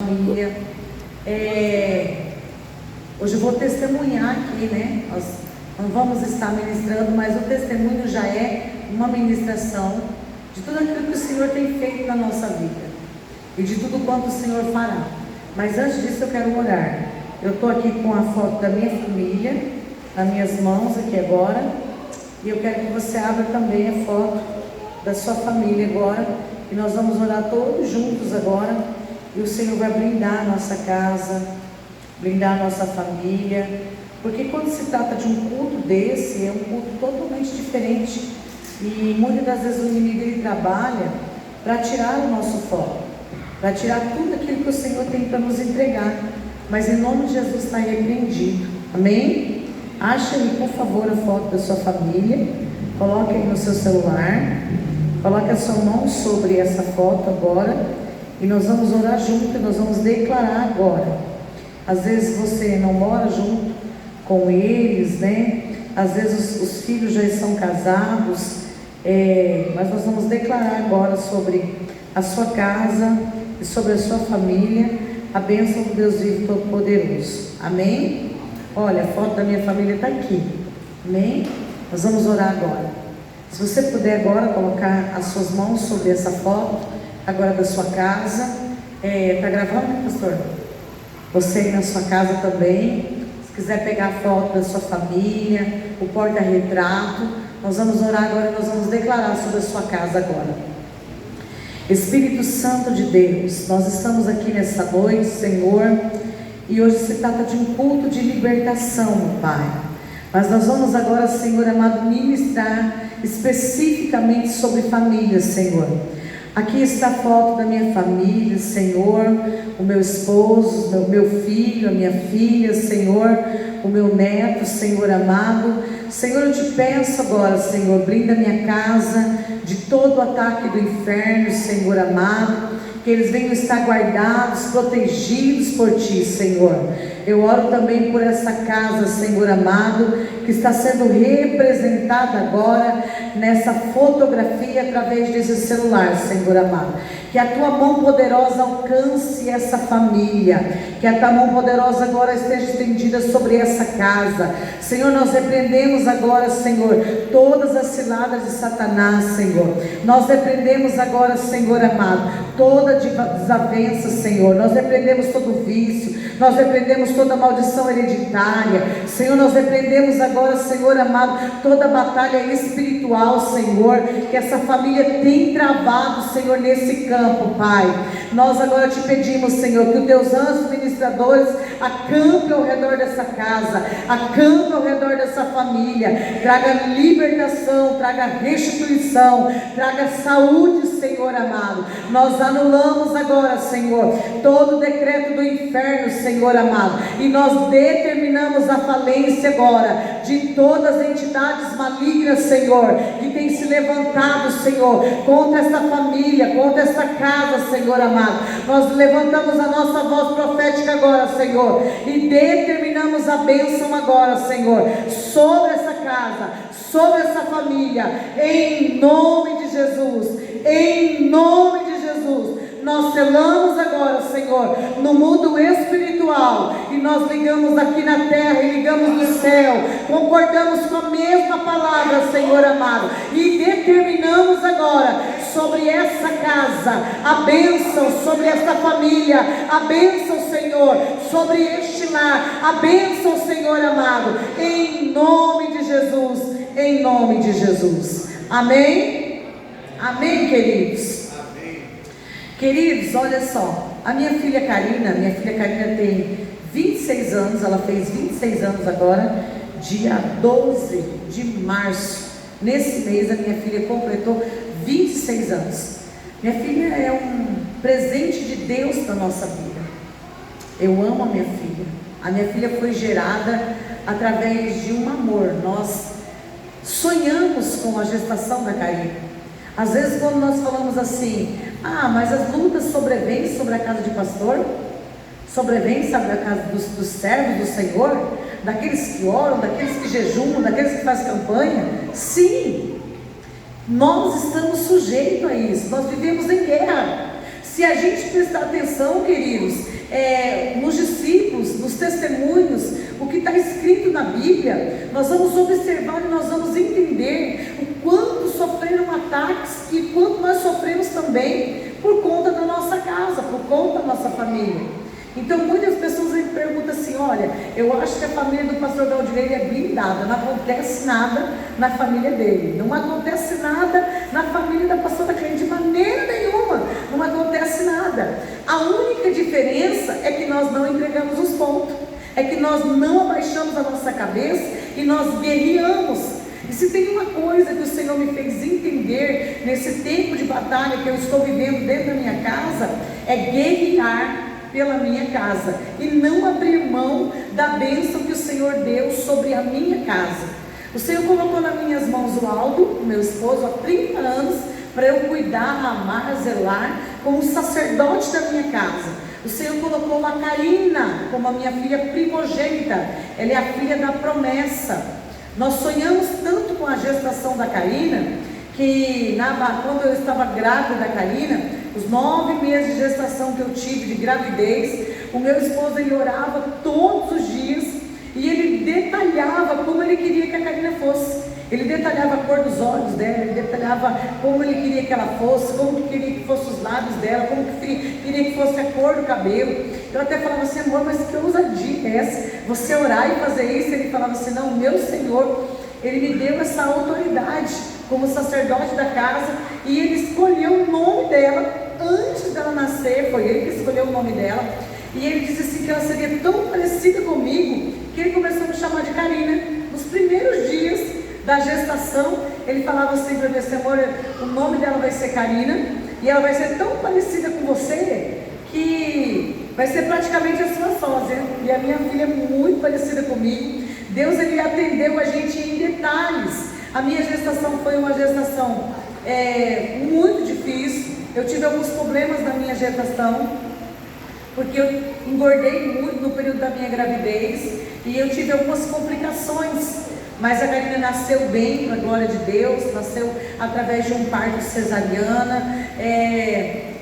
família. Hoje eu vou testemunhar aqui, né? Nós não vamos estar ministrando, mas o testemunho já é uma ministração de tudo aquilo que o Senhor tem feito na nossa vida e de tudo quanto o Senhor fará. Mas antes disso eu quero orar. Eu estou aqui com a foto da minha família nas minhas mãos aqui agora, e eu quero que você abra também a foto da sua família agora, e nós vamos orar todos juntos agora, e o Senhor vai blindar a nossa casa, blindar a nossa família, porque quando se trata de um culto desse, é um culto totalmente diferente, e muitas das vezes o inimigo ele trabalha para tirar o nosso foco, para tirar tudo aquilo que o Senhor tem para nos entregar, mas em nome de Jesus está repreendido, amém? Ache aí por favor a foto da sua família, coloque aí no seu celular, coloque a sua mão sobre essa foto agora, e nós vamos orar junto, e nós vamos declarar agora. Às vezes você não mora junto com eles, né? Às vezes os filhos já estão casados, mas nós vamos declarar agora sobre a sua casa e sobre a sua família a bênção do Deus vivo Todo-Poderoso, amém? Olha, a foto da minha família está aqui, amém? Nós vamos orar agora. Se você puder agora colocar as suas mãos sobre essa foto agora da sua casa, está gravando, né, pastor? Você aí na sua casa também, se quiser pegar a foto da sua família, o porta-retrato, nós vamos orar agora, nós vamos declarar sobre a sua casa agora. Espírito Santo de Deus, nós estamos aqui nessa noite, Senhor, e hoje se trata de um culto de libertação, meu Pai. Mas nós vamos agora, Senhor amado, ministrar especificamente sobre família, Senhor. Aqui está a foto da minha família, Senhor, o meu esposo, meu filho, a minha filha, Senhor, o meu neto, Senhor amado. Senhor, eu te peço agora, Senhor, blinda minha casa de todo o ataque do inferno, Senhor amado, que eles venham estar guardados, protegidos por Ti, Senhor. Eu oro também por essa casa, Senhor amado, que está sendo representada agora nessa fotografia através desse celular, Senhor amado. Que a Tua mão poderosa alcance essa família, que a Tua mão poderosa agora esteja estendida sobre essa casa. Senhor, nós repreendemos agora, Senhor, todas as ciladas de Satanás, Senhor. Nós repreendemos agora, Senhor amado, toda desavença, Senhor. Nós repreendemos todo vício, nós repreendemos toda maldição hereditária, Senhor. Nós repreendemos agora, Senhor amado, toda batalha espiritual, Senhor, que essa família tem travado, Senhor, nesse campo, Pai. Nós agora te pedimos, Senhor, que os teus anjos ministradores acampem ao redor dessa casa, acampem ao redor dessa família, traga libertação, traga restituição, traga saúde, Senhor amado. Nós anulamos agora, Senhor, todo o decreto do inferno, Senhor amado, e nós determinamos a falência agora de todas as entidades malignas, Senhor, que tem se levantado, Senhor, contra esta família, contra esta casa, Senhor amado. Nós levantamos a nossa voz profética agora, Senhor, e determinamos a bênção agora, Senhor, sobre essa casa, sobre essa família, em nome de Jesus, em nome de Jesus. Nós selamos agora, Senhor, no mundo espiritual, e nós ligamos aqui na terra e ligamos no céu, concordamos com a mesma palavra, Senhor amado, e determinamos agora sobre essa casa a bênção, sobre esta família a bênção, Senhor, sobre este lar a bênção, Senhor amado, em nome de Jesus, em nome de Jesus, amém? Amém, queridos? Queridos, olha só, a minha filha Karina tem 26 anos, ela fez 26 anos agora, dia 12 de março, nesse mês a minha filha completou 26 anos. Minha filha é um presente de Deus para a nossa vida. Eu amo a minha filha foi gerada através de um amor. Nós sonhamos com a gestação da Karina. Às vezes quando nós falamos assim, mas as lutas sobrevêm sobre a casa de pastor, sobrevêm sobre a casa dos servos do Senhor, daqueles que oram, daqueles que jejuam, daqueles que fazem campanha. Sim, nós estamos sujeitos a isso, nós vivemos em guerra. Se a gente prestar atenção, queridos, testemunhos, o que está escrito na Bíblia, nós vamos observar e nós vamos entender o quanto sofreram ataques e quanto nós sofremos também por conta da nossa casa, por conta da nossa família. Então muitas pessoas me perguntam assim: olha, eu acho que a família do pastor Valdirei é blindada, não acontece nada na família dele, não acontece nada na família da pastora Cleide, de maneira nenhuma, não acontece nada. A única diferença é que nós não entregamos os pontos, é que nós não abaixamos a nossa cabeça e nós guerreamos. E se tem uma coisa que o Senhor me fez entender nesse tempo de batalha que eu estou vivendo dentro da minha casa, é guerrear pela minha casa e não abrir mão da bênção que o Senhor deu sobre a minha casa. O Senhor colocou nas minhas mãos o Aldo, meu esposo, há 30 anos, para eu cuidar, amar, zelar como sacerdote da minha casa. O Senhor colocou a Karina como a minha filha primogênita, ela é a filha da promessa. Nós sonhamos tanto com a gestação da Karina, que quando eu estava grávida da Karina, os 9 meses de gestação que eu tive de gravidez, o meu esposo, ele orava todos os dias e ele detalhava como ele queria que a Karina fosse. Ele detalhava a cor dos olhos dela, ele detalhava como ele queria que ela fosse, como que queria que fossem os lábios dela, como que queria que fosse a cor do cabelo. Eu até falava assim: amor, mas que ousadia é essa? Você orar e fazer isso? Ele falava assim: não, meu Senhor, Ele me deu essa autoridade como sacerdote da casa, e Ele escolheu o nome dela antes dela nascer. Foi Ele que escolheu o nome dela, e Ele disse assim que ela seria tão parecida comigo, que Ele começou a me chamar de Karina. Nos primeiros dias da gestação, Ele falava assim para mim: amor, o nome dela vai ser Karina, e ela vai ser tão parecida com você, que vai ser praticamente a sua sósia. E a minha filha é muito parecida comigo. Deus, Ele atendeu a gente em detalhes. A minha gestação foi uma gestação muito difícil. Eu tive alguns problemas na minha gestação, porque eu engordei muito no período da minha gravidez, e eu tive algumas complicações. Mas a Karina nasceu bem, para a glória de Deus, nasceu através de um parto cesariana.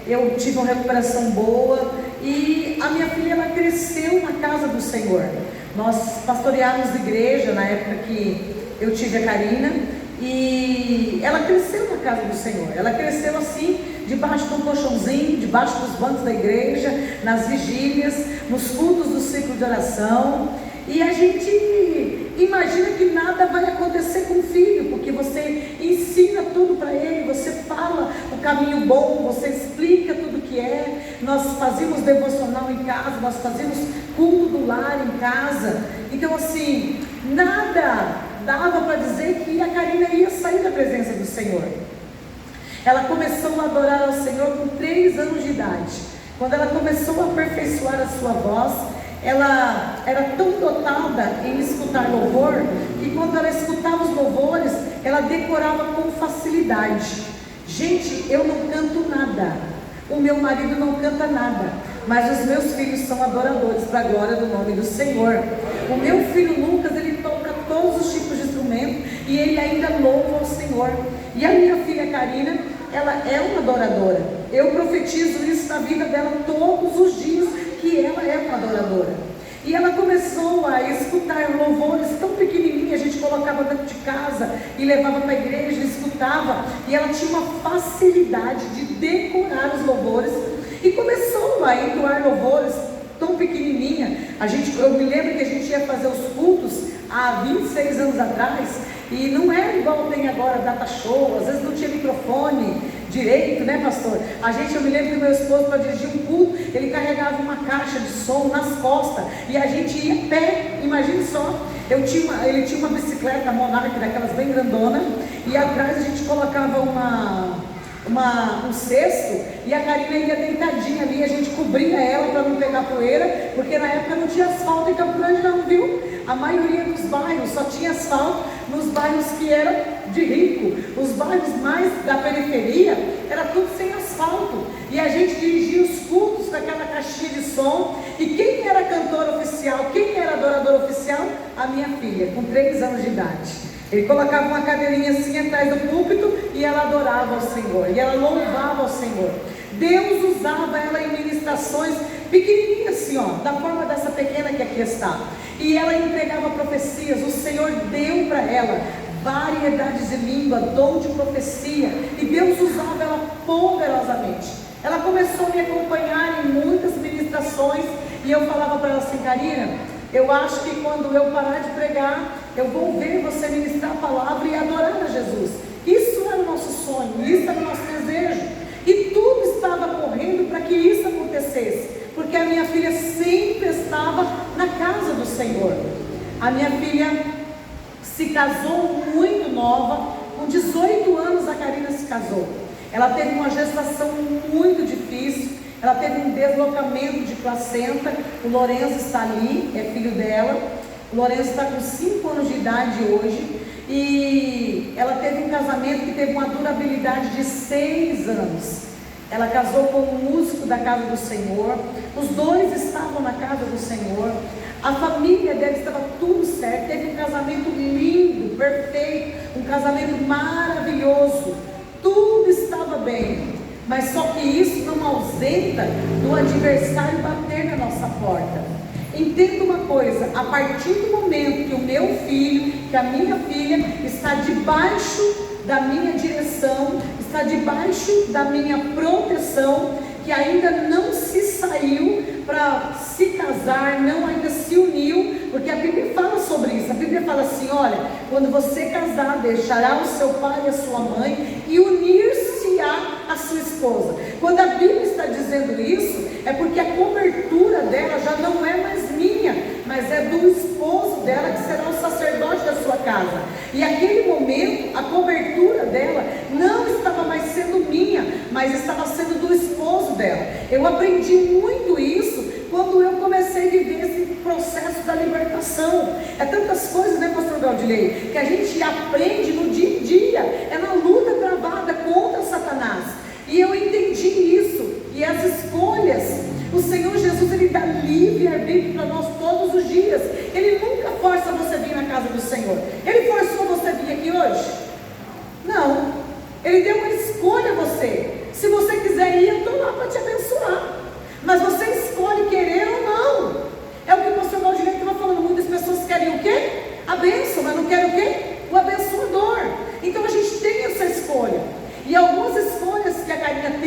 Eu tive uma recuperação boa, e a minha filha, ela cresceu na casa do Senhor. Nós pastoreávamos igreja na época que eu tive a Karina, e ela cresceu na casa do Senhor. Ela cresceu assim, debaixo de um colchãozinho, debaixo dos bancos da igreja, nas vigílias, nos cultos do ciclo de oração. E a gente imagina que nada vai acontecer com o filho, porque você ensina tudo para ele, você fala o caminho bom, você explica tudo que é. Nós fazíamos devocional em casa, nós fazíamos culto do lar em casa. Então assim, nada dava para dizer que a Karina ia sair da presença do Senhor. Ela começou a adorar ao Senhor com 3 anos de idade. Quando ela começou a aperfeiçoar a sua voz, ela era tão dotada em escutar louvor, que quando ela escutava os louvores, ela decorava com facilidade. Gente, eu não canto nada, o meu marido não canta nada, mas os meus filhos são adoradores para a glória do nome do Senhor. O meu filho Lucas, ele toca todos os tipos de instrumento, e ele ainda louva ao Senhor. E a minha filha Karina, ela é uma adoradora. Eu profetizo isso na vida dela todos os dias, que ela é uma adoradora. E ela começou a escutar louvores tão pequenininhos, a gente colocava dentro de casa e levava para a igreja, escutava, e ela tinha uma facilidade de decorar os louvores, e começou a entoar louvores tão pequenininha. Eu me lembro que a gente ia fazer os cultos há 26 anos atrás, e não era igual tem agora data show, às vezes não tinha microfone direito, né, pastor? Eu me lembro que meu esposo, para dirigir um culto, ele carregava uma caixa de som nas costas, e a gente ia a pé. Imagine só, ele tinha uma bicicleta Monarch, daquelas bem grandona, e atrás a gente colocava um cesto, e a Karina ia deitadinha ali, a gente cobria ela para não pegar poeira, porque na época não tinha asfalto em Campo Grande não, viu? A maioria dos bairros só tinha asfalto nos bairros que eram de rico. Os bairros mais da periferia era tudo sem asfalto, e a gente dirigia os cultos com aquela caixinha de som. E quem era cantor oficial, quem era adorador oficial? A minha filha, com 3 anos de idade. Ele colocava uma cadeirinha assim atrás do púlpito, e ela adorava ao Senhor, e ela louvava ao Senhor. Deus usava ela em ministrações pequenininhas assim, ó, da forma dessa pequena que aqui está. E ela entregava profecias. O Senhor deu para ela variedades de língua, dom de profecia, e Deus usava ela poderosamente. Ela começou a me acompanhar em muitas ministrações, e eu falava para ela assim: Karina, eu acho que quando eu parar de pregar, eu vou ver você ministrar a palavra e adorar a Jesus. Isso era o nosso sonho, isso era o nosso desejo, e tudo estava correndo para que isso acontecesse, porque a minha filha sempre estava na casa do Senhor. A minha filha se casou muito nova, com 18 anos a Karina se casou. Ela teve uma gestação muito difícil, ela teve um deslocamento de placenta. O Lourenço está ali, é filho dela. O Lourenço está com 5 anos de idade hoje, e ela teve um casamento que teve uma durabilidade de 6 anos. Ela casou com um músico da casa do Senhor, os dois estavam na casa do Senhor, a família dela estava tudo certo, teve um casamento lindo, perfeito, um casamento maravilhoso, tudo estava bem, mas só que isso não ausenta do adversário bater na nossa porta. Entenda uma coisa: a partir do momento que o meu filho, que a minha filha está debaixo da minha direção, está debaixo da minha proteção, que ainda não se saiu para se casar, não ainda se uniu, porque a Bíblia fala sobre isso. A Bíblia fala assim: olha, quando você casar, deixará o seu pai e a sua mãe e unir-se-á a sua esposa. Quando a Bíblia está dizendo isso, é porque a cobertura dela já não é mais minha, mas é do esposo dela, que será o sacerdote da sua casa. E aquele momento, a cobertura dela não estava mais sendo minha, mas estava sendo do esposo dela. Eu aprendi muito isso quando eu comecei a viver esse processo da libertação. É tantas coisas, né, pastor Gaudilei, que a gente aprende no dia a dia, é na luta travada contra Satanás. E eu entendi isso, e as escolhas, o Senhor Jesus, Ele dá livre arbítrio para nós todos os dias. Ele nunca força você a vir na casa do Senhor. Ele forçou você a vir aqui hoje? Não. Ele deu uma escolha a você. Se você quiser ir, eu estou lá para te abençoar. Mas você escolhe querer ou não. É o que o pastor Gaudilei estava falando. Muitas pessoas querem o quê? A bênção, mas não querem o quê? O abençoador. Então a gente tem essa escolha. E algumas escolhas que a Karina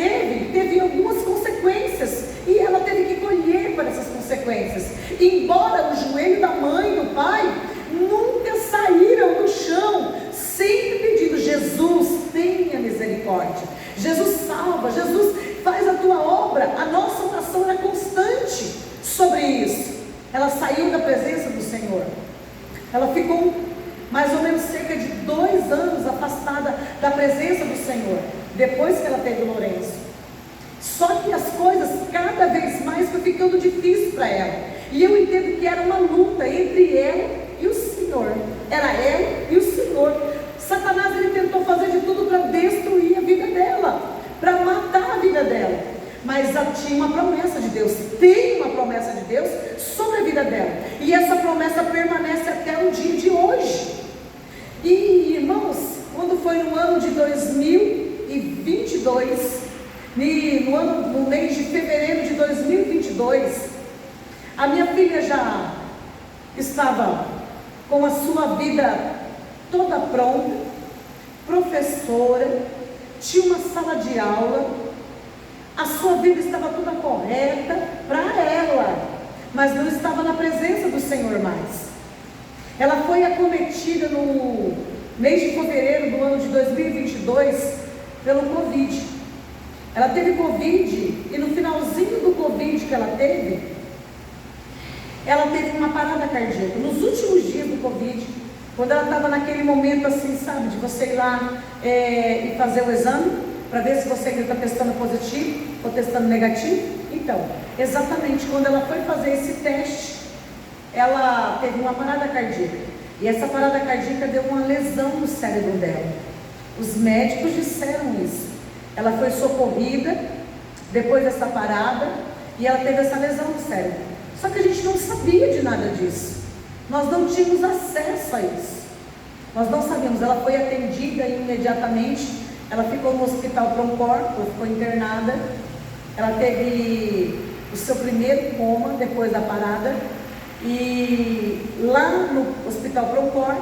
teve algumas consequências, e ela teve que colher por essas consequências. Embora o joelho da mãe e do pai nunca saíram do chão, sempre pedindo: Jesus, tenha misericórdia, Jesus salva, Jesus faz a tua obra. A nossa oração era constante sobre isso. Ela saiu da presença do Senhor, ela ficou mais ou menos cerca de 2 anos afastada da presença do Senhor, depois que ela teve o Lourenço. Só que as coisas cada vez mais foi ficando difícil para ela, e eu entendo que era uma luta entre ela e o Senhor. Era ela e o Senhor. Satanás, ele tentou fazer de tudo para destruir a vida dela, para matar a vida dela, mas tinha uma promessa de Deus, tem uma promessa de Deus sobre a vida dela, e essa promessa permanece até o dia de hoje. E irmãos, quando foi no ano de 2022, no mês de fevereiro de 2022, a minha filha já estava com a sua vida toda pronta, professora, tinha uma sala de aula, a sua vida estava toda correta para ela, mas não estava na presença do Senhor mais. Ela foi acometida no mês de fevereiro do ano de 2022 pelo Covid. Ela teve Covid, e no finalzinho do Covid que ela teve uma parada cardíaca. Nos últimos dias do Covid, quando ela estava naquele momento assim, sabe, de você ir lá e fazer o exame, para ver se você ainda está testando positivo ou testando negativo. Então, exatamente quando ela foi fazer esse teste, ela teve uma parada cardíaca, e essa parada cardíaca deu uma lesão no cérebro dela. Os médicos disseram isso. Ela foi socorrida depois dessa parada, e ela teve essa lesão no cérebro. Só que a gente não sabia de nada disso, nós não tínhamos acesso a isso, nós não sabíamos. Ela foi atendida imediatamente, ela ficou no hospital Proncor, ficou internada, Ela teve o seu primeiro coma depois da parada. E lá no Hospital Procor,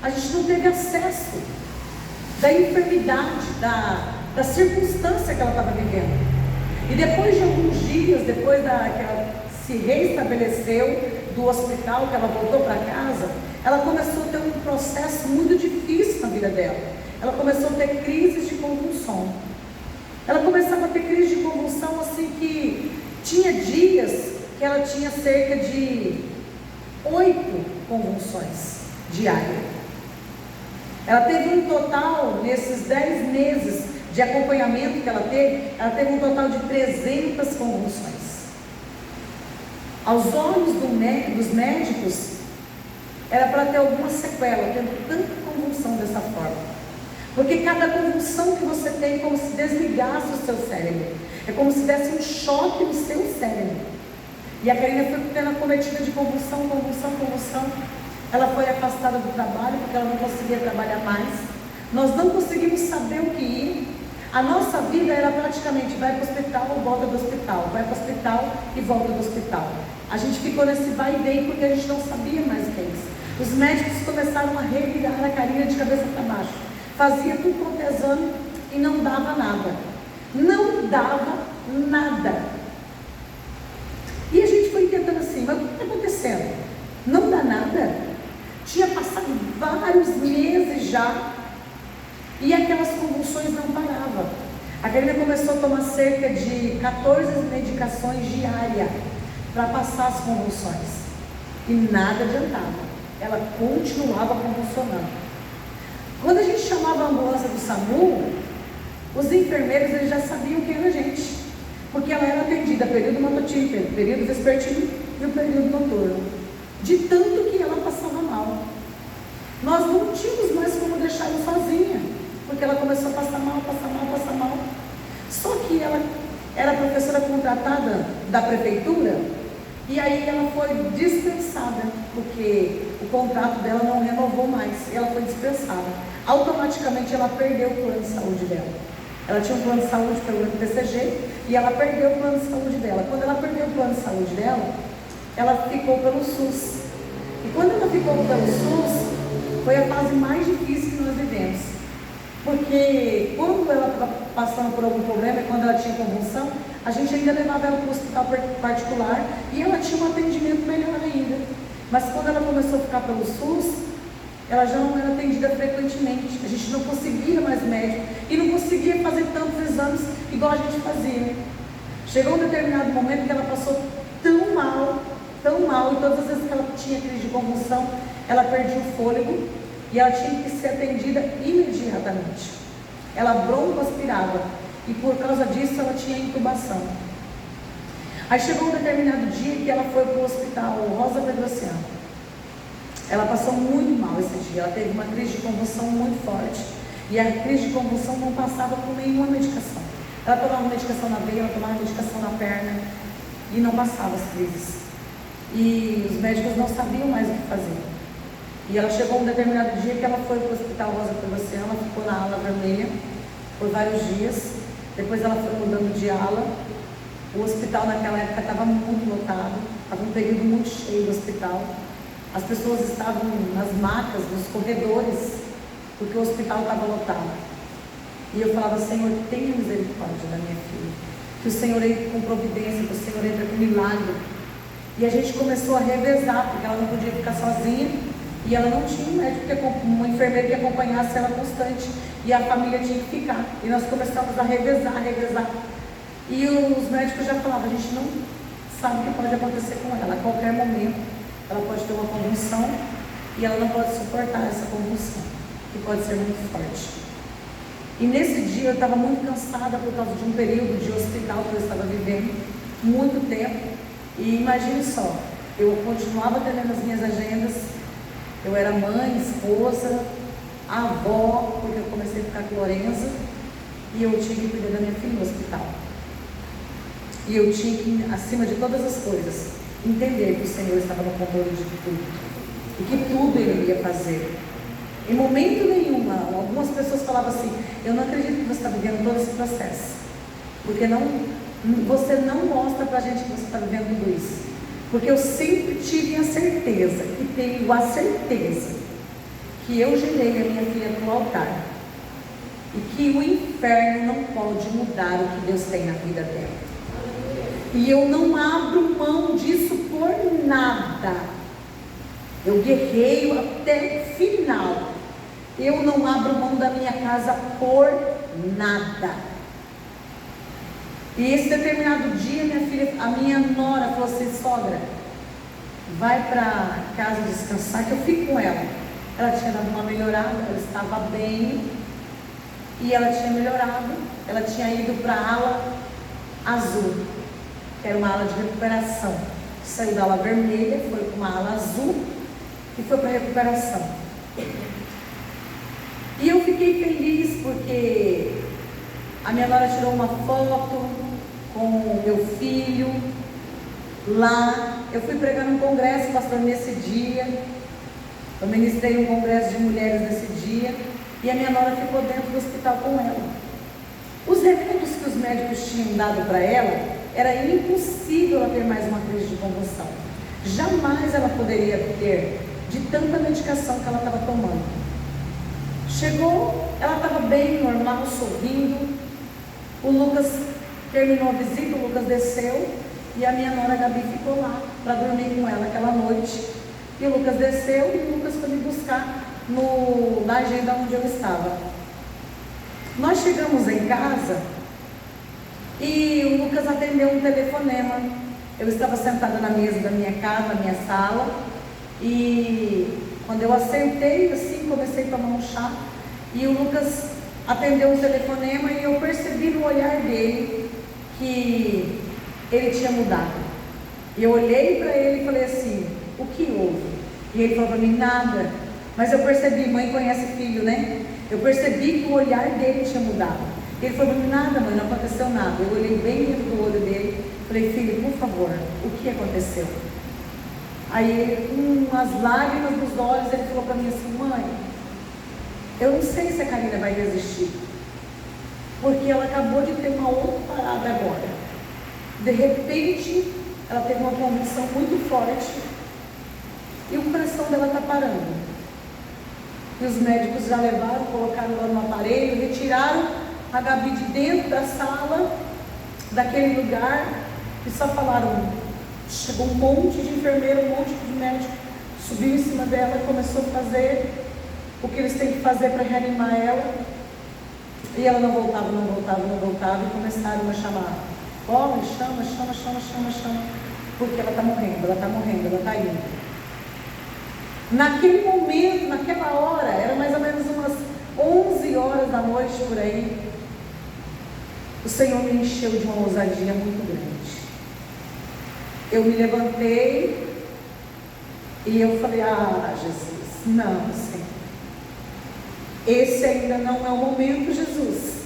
a gente não teve acesso da enfermidade, da circunstância que ela estava vivendo. E depois de alguns dias, depois que ela se reestabeleceu do hospital, que ela voltou para casa, ela começou a ter um processo muito difícil na vida dela. Ela começou a ter crises de convulsão. Ela começava a ter crise de convulsão assim que tinha dias que ela tinha cerca de 8 convulsões diárias. Ela teve um total, nesses 10 meses de acompanhamento que ela teve um total de 300 convulsões. Aos olhos dos médicos, era para ter alguma sequela, tendo tanta convulsão dessa forma. Porque cada convulsão que você tem é como se desligasse o seu cérebro. É como se desse um choque no seu cérebro. E a Karina foi tendo a cometida de convulsão. Ela foi afastada do trabalho, porque ela não conseguia trabalhar mais. Nós não conseguimos saber o que ir. A nossa vida era praticamente, vai para o hospital, volta do hospital. Vai para o hospital e volta do hospital. A gente ficou nesse vai e vem, porque a gente não sabia mais o que é isso. Os médicos começaram a revirar a Karina de cabeça para baixo. Fazia tudo quanto é exame e não dava nada. Não dava nada. E a gente foi tentando assim, mas o que está acontecendo? Não dá nada? Tinha passado vários meses já e aquelas convulsões não paravam. A Karina começou a tomar cerca de 14 medicações diárias para passar as convulsões. E nada adiantava. Ela continuava convulsionando. Quando a gente chamava a ambulância do SAMU, os enfermeiros eles já sabiam quem era a gente. Porque ela era atendida período matutino, período vespertino e o período noturno. De tanto que ela passava mal. Nós não tínhamos mais como deixar ela sozinha. Porque ela começou a passar mal. Só que ela era professora contratada da prefeitura. E aí ela foi dispensada, porque o contrato dela não renovou mais. E ela foi dispensada. Automaticamente ela perdeu o plano de saúde dela. Ela tinha um plano de saúde pelo MPCG e ela perdeu o plano de saúde dela. Quando ela perdeu o plano de saúde dela, ela ficou pelo SUS. E quando ela ficou pelo SUS, foi a fase mais difícil que nós vivemos. Porque quando ela estava passando por algum problema, quando ela tinha convulsão, a gente ainda levava ela para o hospital particular e ela tinha um atendimento melhor ainda. Mas quando ela começou a ficar pelo SUS, ela já não era atendida frequentemente. A gente não conseguia mais médico e não conseguia fazer tantos exames igual a gente fazia. Chegou um determinado momento que ela passou tão mal, e todas as vezes que ela tinha crise de convulsão, ela perdia o fôlego e ela tinha que ser atendida imediatamente. Ela broncoaspirava e por causa disso ela tinha intubação. Aí chegou um determinado dia que ela foi para o hospital Rosa Pedrociano. Ela passou muito mal esse dia, ela teve uma crise de convulsão muito forte. E a crise de convulsão não passava com nenhuma medicação. Ela tomava medicação na veia, ela tomava medicação na perna e não passava as crises. E os médicos não sabiam mais o que fazer. E ela chegou um determinado dia que ela foi para o hospital Rosa Pedrociano, ela ficou na ala vermelha por vários dias. Depois ela foi mudando de ala. O hospital naquela época estava muito lotado, estava um período muito cheio do hospital. As pessoas estavam nas macas, nos corredores, porque o hospital estava lotado. E eu falava, Senhor, tenha misericórdia da minha filha. Que o Senhor entre com providência, que o Senhor entre com milagre. E a gente começou a revezar, porque ela não podia ficar sozinha. E ela não tinha um médico, uma enfermeira que acompanhasse ela constante. E a família tinha que ficar. E nós começamos a revezar. E os médicos já falavam, a gente não sabe o que pode acontecer com ela. A qualquer momento, ela pode ter uma convulsão e ela não pode suportar essa convulsão, que pode ser muito forte. E nesse dia eu estava muito cansada por causa de um período de hospital que eu estava vivendo, muito tempo. E imagine só, eu continuava atendendo as minhas agendas, eu era mãe, esposa, avó, porque eu comecei a ficar com Lorenza, e eu tinha que cuidar da minha filha no hospital. E eu tinha que, acima de todas as coisas, entender que o Senhor estava no controle de tudo e que tudo Ele iria fazer. Em momento nenhum, algumas pessoas falavam assim, eu não acredito que você está vivendo todo esse processo, porque não você não mostra pra gente que você está vivendo tudo isso. Porque eu sempre tive a certeza, e tenho a certeza, que eu gerei a minha filha para o altar. E que o inferno não pode mudar o que Deus tem na vida dela. E eu não abro mão disso por nada. Eu guerreio até o final. Eu não abro mão da minha casa por nada. E esse determinado dia, a minha nora falou assim: sogra, vai para casa descansar que eu fico com ela. Ela tinha dado uma melhorada, ela estava bem, e ela tinha melhorado. Ela tinha ido para a ala azul, que era uma ala de recuperação. Saiu da ala vermelha, foi para uma ala azul e foi para a recuperação. E eu fiquei feliz porque a minha nora tirou uma foto com o meu filho lá. Eu fui pregar num congresso, pastor, nesse dia. Eu ministrei um congresso de mulheres nesse dia. E a minha nora ficou dentro do hospital com ela. Os remédios que os médicos tinham dado para ela, era impossível ela ter mais uma crise de convulsão. Jamais ela poderia ter, de tanta medicação que ela estava tomando. Chegou, ela estava bem, normal, sorrindo. O Lucas terminou a visita, o Lucas desceu e a minha nora Gabi ficou lá para dormir com ela aquela noite. E o Lucas desceu e o Lucas foi me buscar na agenda onde eu estava. Nós chegamos em casa e o Lucas atendeu um telefonema. Eu estava sentada na mesa da minha casa, na minha sala, e quando eu assentei assim, comecei a tomar um chá, e o Lucas atendeu um telefonema e eu percebi no olhar dele que ele tinha mudado. E eu olhei para ele e falei assim: o que houve? E ele falou para mim: nada. Mas eu percebi, mãe conhece filho, né? Eu percebi que o olhar dele tinha mudado. Ele falou para mim: nada, mãe, não aconteceu nada. Eu olhei bem dentro do olho dele, falei: filho, por favor, o que aconteceu? Aí ele, com as lágrimas nos olhos, ele falou para mim assim: mãe, eu não sei se a Karina vai resistir, porque ela acabou de ter uma outra parada agora. De repente, ela teve uma convulsão muito forte e o coração dela está parando. E os médicos já levaram, colocaram ela no aparelho, retiraram a Gabi de dentro da sala, daquele lugar, e só falaram. Chegou um monte de enfermeiro, um monte de médico, subiu em cima dela e começou a fazer o que eles têm que fazer para reanimar ela. E ela não voltava, e começaram a chamar: corre, chama, porque ela está morrendo, ela está indo. Naquele momento, naquela hora, era mais ou menos umas 11 horas da noite por aí, o Senhor me encheu de uma ousadia muito grande. Eu me levantei e eu falei: ah, Jesus, não, Senhor, esse ainda não é o momento, Jesus.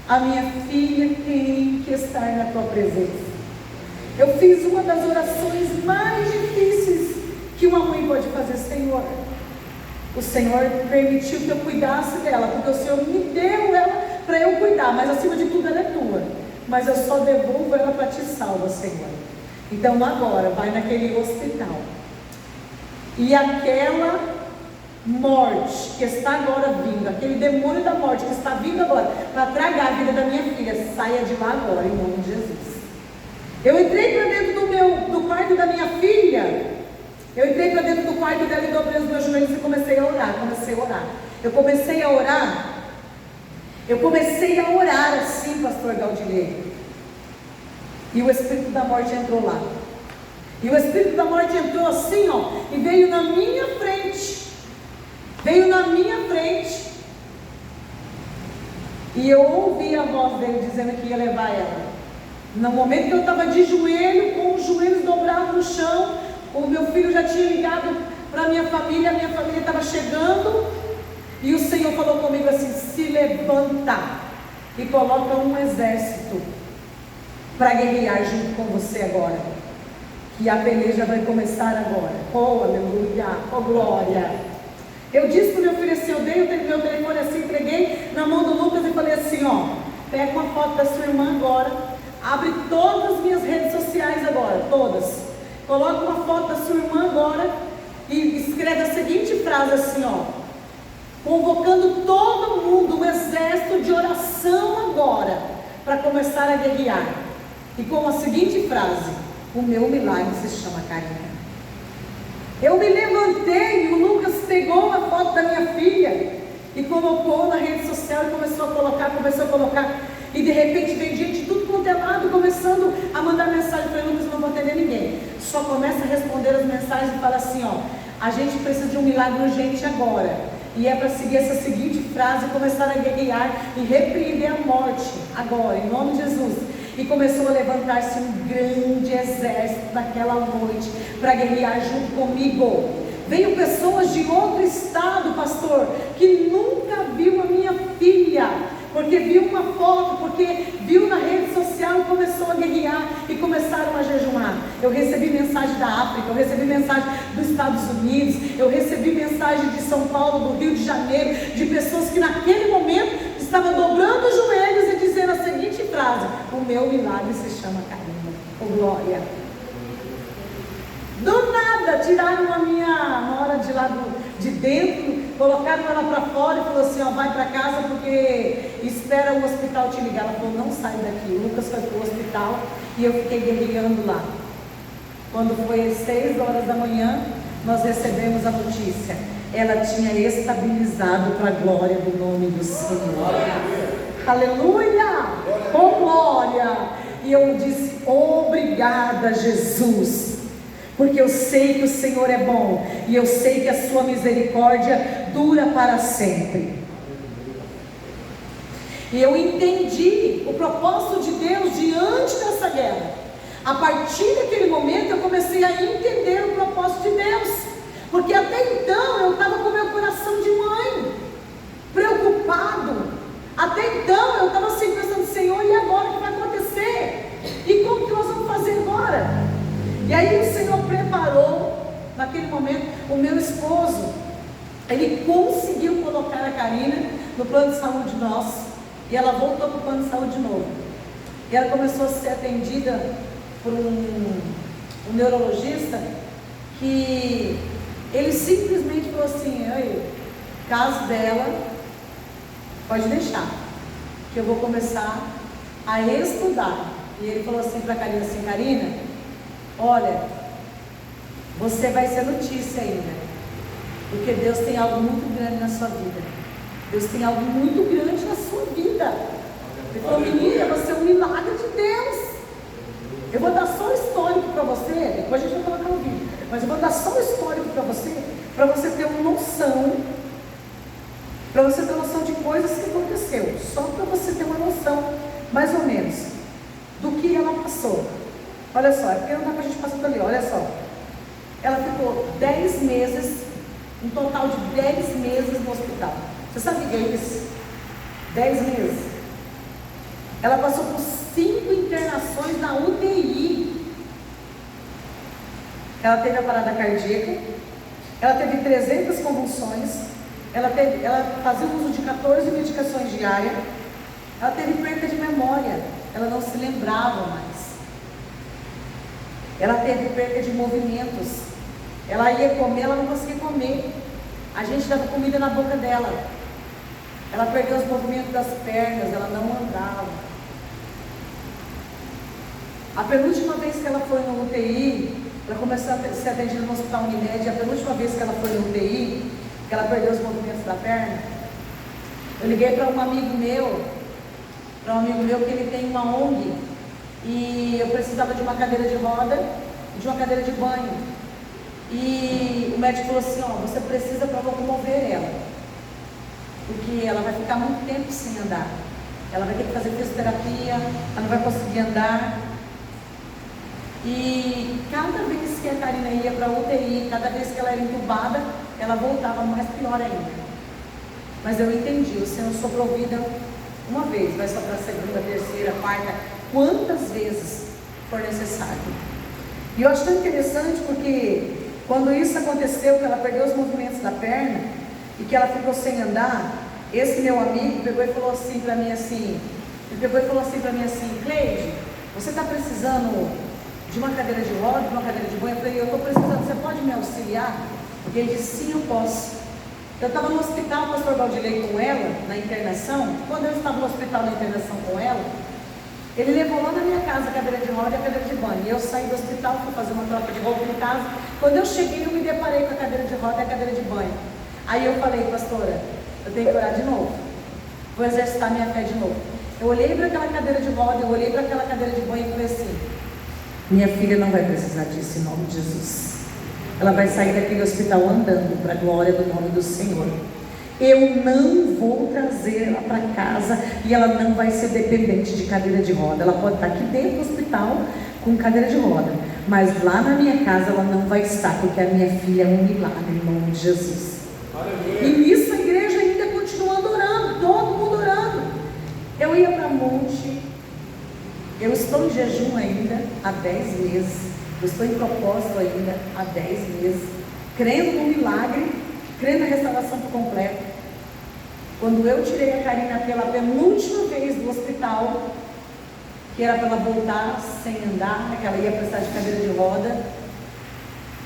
A minha filha tem que estar na tua presença. Eu fiz uma das orações mais difíceis que uma mãe pode fazer: Senhor, o Senhor permitiu que eu cuidasse dela, porque o Senhor me deu ela para eu cuidar, mas acima de tudo ela é tua, mas eu só devolvo ela para te salvar, Senhor. Então agora, vai naquele hospital, e aquela morte que está agora vindo, aquele demônio da morte que está vindo agora para tragar a vida da minha filha, saia de lá agora, em nome de Jesus. Eu entrei para dentro do quarto da minha filha. Eu entrei para dentro do quarto dela e dobrei os meus joelhos e comecei a orar. Eu comecei a orar assim, pastor Galdilei. E o Espírito da morte entrou lá. E o Espírito da morte entrou assim, ó, e veio na minha frente. E eu ouvi a voz dele dizendo que ia levar ela. No momento que eu estava de joelho, com os joelhos dobrados no chão, o meu filho já tinha ligado para a minha família estava chegando, e o Senhor falou comigo assim: se levanta e coloca um exército para guerrear junto com você agora, que a peleja vai começar agora. Oh, aleluia, oh glória. Eu disse para o meu filho assim, eu dei o meu telefone assim, entreguei na mão do Lucas e falei assim: ó, pega uma foto da sua irmã agora, abre todas as minhas redes sociais agora, todas. Coloca uma foto da sua irmã agora e escreve a seguinte frase assim, ó: convocando todo mundo, um exército de oração agora, para começar a guerrear. E com a seguinte frase: o meu milagre se chama Karina. Eu me levantei e o Lucas pegou a foto da minha filha e colocou na rede social e começou a colocar. E de repente vem gente de tudo quanto é lado começando a mandar mensagem. Eu falei: Lucas, não vou atender ninguém. Só começa a responder as mensagens e fala assim, ó: a gente precisa de um milagre urgente agora. E é para seguir essa seguinte frase, começar a guerrear e repreender a morte agora, em nome de Jesus. E começou a levantar-se um grande exército naquela noite para guerrear junto comigo. Veio pessoas de outro estado, pastor, que nunca viu a minha filha, porque viu uma foto, porque viu na rede social e começou a guerrear e começaram a jejuar. Eu recebi mensagem da África, eu recebi mensagem dos Estados Unidos, eu recebi mensagem de São Paulo, do Rio de Janeiro, de pessoas que naquele momento estavam dobrando os joelhos e dizendo a seguinte frase: o meu milagre se chama Karina. Oh, glória! Do nada, tiraram a minha nora de lá de dentro, colocaram ela para fora e falou assim, ó: vai para casa porque espera o hospital te ligar. Ela falou: não sai daqui. O Lucas foi para o hospital e eu fiquei guerreando lá. Quando foi às 6 horas da manhã, nós recebemos a notícia: ela tinha estabilizado para a glória do nome do Senhor. Aleluia! Com glória! E eu disse: obrigada, Jesus, porque eu sei que o Senhor é bom, e eu sei que a sua misericórdia dura para sempre. E eu entendi o propósito de Deus diante dessa guerra. A partir daquele momento eu comecei a entender o propósito de Deus, porque até então eu estava com meu coração de mãe, preocupado. Até então eu estava assim pensando: Senhor, e agora o que vai acontecer? E como que nós vamos fazer agora? E aí o Senhor preparou, naquele momento, o meu esposo. Ele conseguiu colocar a Karina no plano de saúde nosso, e ela voltou para o plano de saúde de novo. E ela começou a ser atendida por um neurologista, que ele simplesmente falou assim: caso dela, pode deixar, que eu vou começar a estudar. E ele falou assim para a Karina, assim: Karina, olha, você vai ser notícia ainda, porque Deus tem algo muito grande na sua vida. Deus tem algo muito grande na sua vida. Ele falou: menina, você é um milagre de Deus. Eu vou dar só um histórico para você, depois a gente vai colocar o vídeo, mas eu vou dar só um histórico para você ter uma noção, para você ter noção de coisas que aconteceu, só para você ter uma noção, mais ou menos, do que ela passou. Olha só, é porque não dá para a gente passar por ali, olha só. Ela ficou 10 meses, um total de 10 meses no hospital. Você sabe o que é isso? 10 meses. Ela passou por 5 internações na UTI. Ela teve a parada cardíaca, ela teve 300 convulsões, ela fazia uso de 14 medicações diárias, ela teve perda de memória, ela não se lembrava mais. Ela teve perda de movimentos, ela ia comer, ela não conseguia comer, a gente dava comida na boca dela. Ela perdeu os movimentos das pernas, ela não andava. A penúltima vez que ela foi no UTI, ela começou a ser atendida no Hospital Unimed. A penúltima vez que ela foi no UTI, que ela perdeu os movimentos da perna, eu liguei para um amigo meu que ele tem uma ONG, e eu precisava de uma cadeira de roda e de uma cadeira de banho. E o médico falou assim: ó, você precisa para locomover ela, porque ela vai ficar muito tempo sem andar, ela vai ter que fazer fisioterapia, ela não vai conseguir andar. E cada vez que a Karina ia para a UTI, cada vez que ela era entubada, ela voltava mais pior ainda. Mas eu entendi, o Senhor soprou vida uma vez, vai soprar a segunda, terceira, quarta, quantas vezes for necessário. E eu acho tão interessante porque quando isso aconteceu, que ela perdeu os movimentos da perna e que ela ficou sem andar, esse meu amigo pegou e falou assim para mim assim, Cleide, você está precisando de uma cadeira de roda, de uma cadeira de banho? Eu falei, eu estou precisando, você pode me auxiliar? E ele disse, sim, eu posso. Eu estava no hospital, o pastor Valdilei, com ela, na internação. Quando eu estava no hospital na internação com ela, ele levou lá na minha casa a cadeira de roda e a cadeira de banho. E eu saí do hospital, fui fazer uma troca de roupa em casa. Quando eu cheguei, eu me deparei com a cadeira de roda e a cadeira de banho. Aí eu falei, pastora, eu tenho que orar de novo. Vou exercitar minha fé de novo. Eu olhei para aquela cadeira de roda, eu olhei para aquela cadeira de banho e falei assim, minha filha não vai precisar disso em nome de Jesus. Ela vai sair daquele hospital andando para a glória do nome do Senhor. Eu não vou trazer ela para casa e ela não vai ser dependente de cadeira de roda. Ela pode estar aqui dentro do hospital com cadeira de roda, mas lá na minha casa ela não vai estar, porque a minha filha é um milagre em nome de Jesus. Aleluia. E nisso a igreja ainda continuando orando, todo mundo orando. Eu ia para Monte, eu estou em jejum ainda há 10 meses. Eu estou em propósito ainda há 10 meses, crendo no milagre, crendo na restauração por completo. Quando eu tirei a Karina pela penúltima vez do hospital, que era para ela voltar sem andar, que ela ia precisar de cadeira de roda,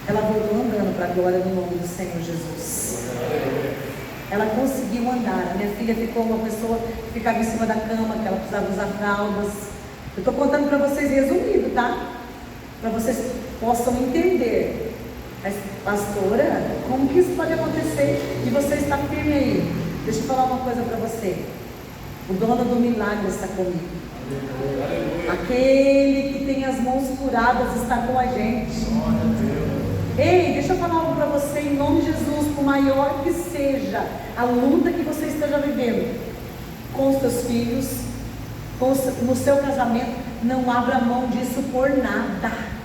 ela voltou andando para a glória do nome do Senhor Jesus. Ela conseguiu andar. A minha filha ficou uma pessoa que ficava em cima da cama, que ela precisava usar fraldas. Eu estou contando para vocês resumido, tá? Para vocês possam entender. Mas, pastora, como que isso pode acontecer e você está firme aí? Deixa eu falar uma coisa para você. O dono do milagre está comigo. Aquele que tem as mãos curadas está com a gente. Ei, deixa eu falar algo para você em nome de Jesus. Por maior que seja a luta que você esteja vivendo com os seus filhos, no seu casamento, não abra mão disso por nada.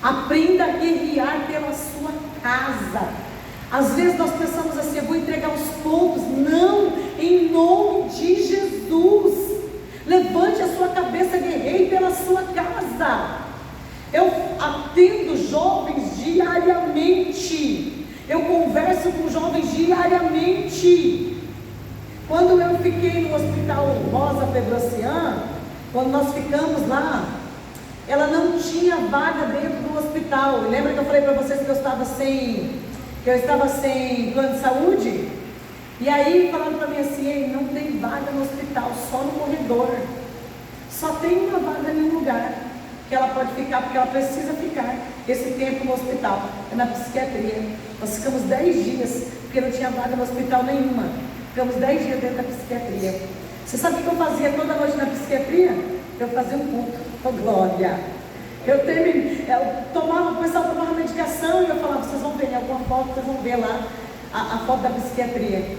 Aprenda a guerrear pela sua casa. Às vezes nós pensamos assim, eu vou entregar os pontos. Não, em nome de Jesus. Levante a sua cabeça, guerreie pela sua casa. Eu atendo jovens diariamente. Eu converso com jovens diariamente. Quando eu fiquei no Hospital Rosa Pedrocian, quando nós ficamos lá, ela não tinha vaga dentro do hospital. Lembra que eu falei para vocês que eu estava sem plano de saúde? E aí falaram para mim assim, ei, não tem vaga no hospital, só no corredor. Só tem uma vaga em um lugar que ela pode ficar, porque ela precisa ficar esse tempo no hospital, é na psiquiatria. Nós ficamos 10 dias, porque não tinha vaga no hospital nenhuma. Ficamos 10 dias dentro da psiquiatria. Você sabe o que eu fazia toda noite na psiquiatria? Eu fazia um culto, oh glória. O pessoal tomava medicação e eu falava, vocês vão ver em alguma foto, vocês vão ver lá a foto da psiquiatria.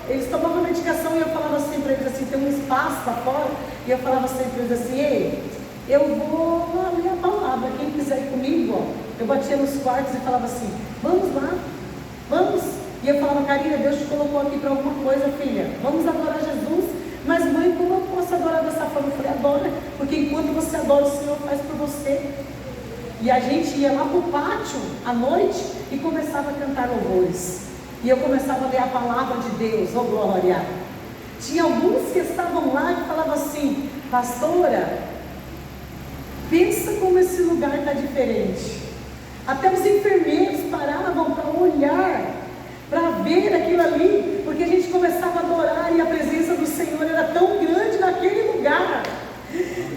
Eles tomavam medicação e eu falava assim para eles assim, tem um espaço lá fora, e eu falava assim para eles assim, ei, eu vou lá ler a palavra, quem quiser ir comigo, ó. Eu batia nos quartos e falava assim, vamos lá, vamos. E eu falava, Karina, Deus te colocou aqui para alguma coisa, filha, vamos adorar Jesus. Mas mãe, como eu posso adorar dessa forma? Eu falei, adora, porque enquanto você adora, o Senhor faz por você. E a gente ia lá para o pátio à noite e começava a cantar louvores. E eu começava a ler a palavra de Deus, oh glória. Tinha alguns que estavam lá e falavam assim, pastora, pensa como esse lugar está diferente. Até os enfermeiros paravam para olhar, para ver aquilo ali, porque a gente começava a adorar e a presença do Senhor era tão grande naquele lugar.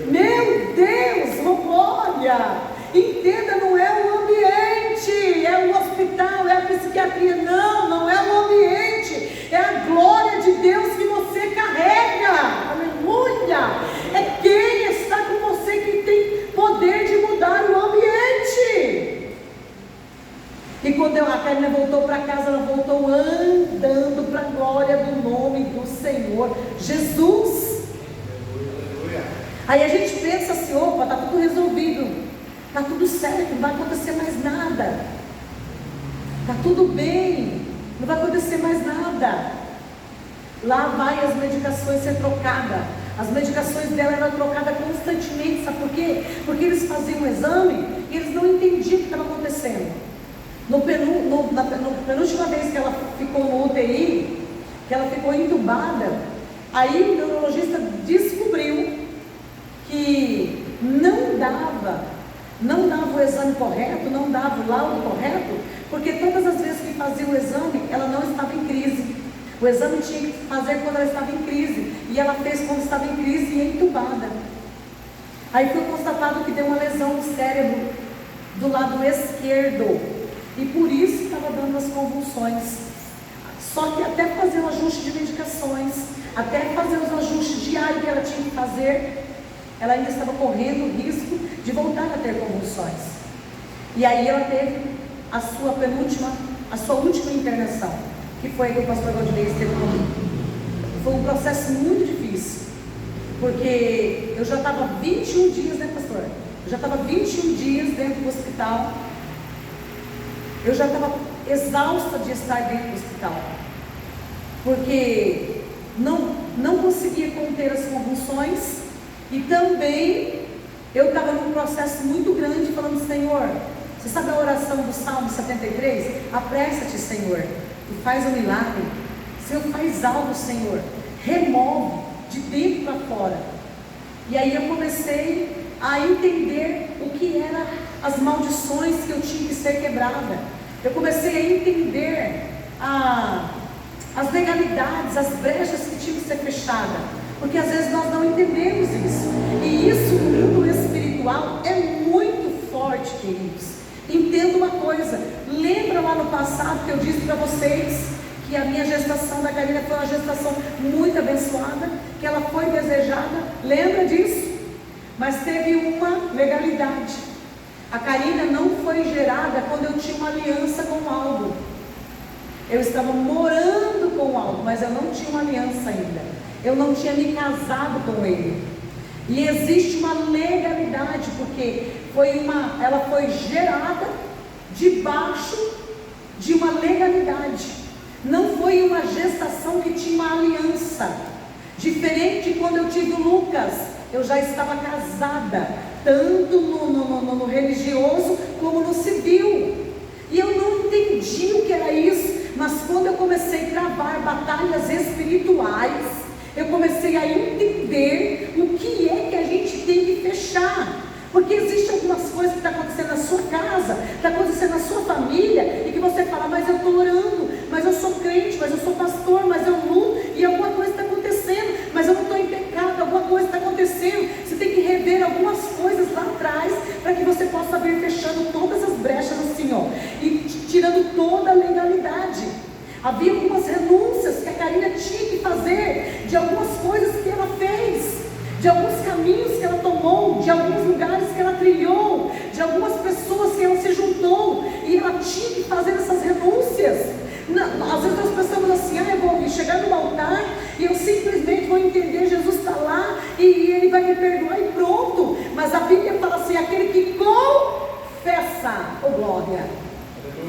Meu Deus, oh glória! Entenda, não é o ambiente, é o hospital, é a psiquiatria, não é o ambiente, é a glória de Deus que você carrega, aleluia, é quem está com você que tem poder de mudar o ambiente. E quando a Karina voltou para casa, ela voltou andando para a glória do nome do Senhor Jesus. Aí a gente pensa assim, opa, está tudo resolvido, está tudo certo, não vai acontecer mais nada, está tudo bem, não vai acontecer mais nada. Lá vai as medicações ser trocadas. As medicações dela eram trocadas constantemente, sabe por quê? Porque eles faziam um exame e eles não entendiam o que estava acontecendo. Na penúltima vez que ela ficou no UTI, que ela ficou entubada, aí o neurologista descobriu exame correto, não dava o laudo correto, porque todas as vezes que fazia o exame, ela não estava em crise. O exame tinha que fazer quando ela estava em crise, e ela fez quando estava em crise e entubada. Aí foi constatado que deu uma lesão no cérebro do lado esquerdo, e por isso estava dando as convulsões. Só que até fazer o ajuste de medicações, até fazer os ajustes diários que ela tinha que fazer, ela ainda estava correndo o risco de voltar a ter convulsões. E aí ela teve a sua última internação, que foi a que o pastor Galdinei esteve comigo. Foi um processo muito difícil, porque eu já estava 21 dias, né, pastor? Eu já estava 21 dias dentro do hospital. Eu já estava exausta de estar dentro do hospital, porque não conseguia conter as convulsões, e também eu estava num processo muito grande, falando: Senhor, você sabe a oração do Salmo 73? Apressa-te, Senhor, e faz um milagre. Senhor, faz algo, Senhor, remove de dentro para fora. E aí eu comecei a entender o que eram as maldições que eu tinha que ser quebrada. Eu comecei a entender as legalidades, as brechas que tinham que ser fechadas, porque às vezes nós não entendemos isso, e isso no mundo espiritual é muito forte, queridos. Entenda uma coisa, lembra lá no passado que eu disse para vocês que a minha gestação da Karina foi uma gestação muito abençoada, que ela foi desejada, lembra disso? Mas teve uma legalidade. A Karina não foi gerada quando eu tinha uma aliança com o Aldo. Eu estava morando com o Aldo, mas eu não tinha uma aliança ainda. Eu não tinha me casado com ele. E existe uma legalidade, porque ela foi gerada debaixo de uma legalidade. Não foi uma gestação que tinha uma aliança. Diferente de quando eu tive o Lucas, eu já estava casada, tanto no religioso como no civil. E eu não entendi o que era isso, mas quando eu comecei a travar batalhas espirituais, eu comecei a entender o que é que a gente tem que fechar. Porque existem algumas coisas que estão acontecendo na sua casa, está acontecendo na sua família, e que você fala: mas eu estou orando, mas eu sou crente, mas eu sou pastor, mas eu luto, e alguma coisa está acontecendo, mas eu não estou em pecado, alguma coisa está acontecendo. Você tem que rever algumas coisas lá atrás, para que você possa vir fechando todas as brechas assim, ó, e tirando toda a legalidade. Havia algumas renúncias que a Karina tinha que fazer, de algumas coisas que ela fez, de alguns caminhos que ela tomou, de alguns lugares que ela trilhou, de algumas pessoas que ela se juntou, e ela tinha que fazer essas renúncias. Às vezes nós pensamos assim: eu vou chegar no altar e eu simplesmente vou entender, Jesus está lá e Ele vai me perdoar e pronto. Mas a Bíblia fala assim: aquele que confessa, glória.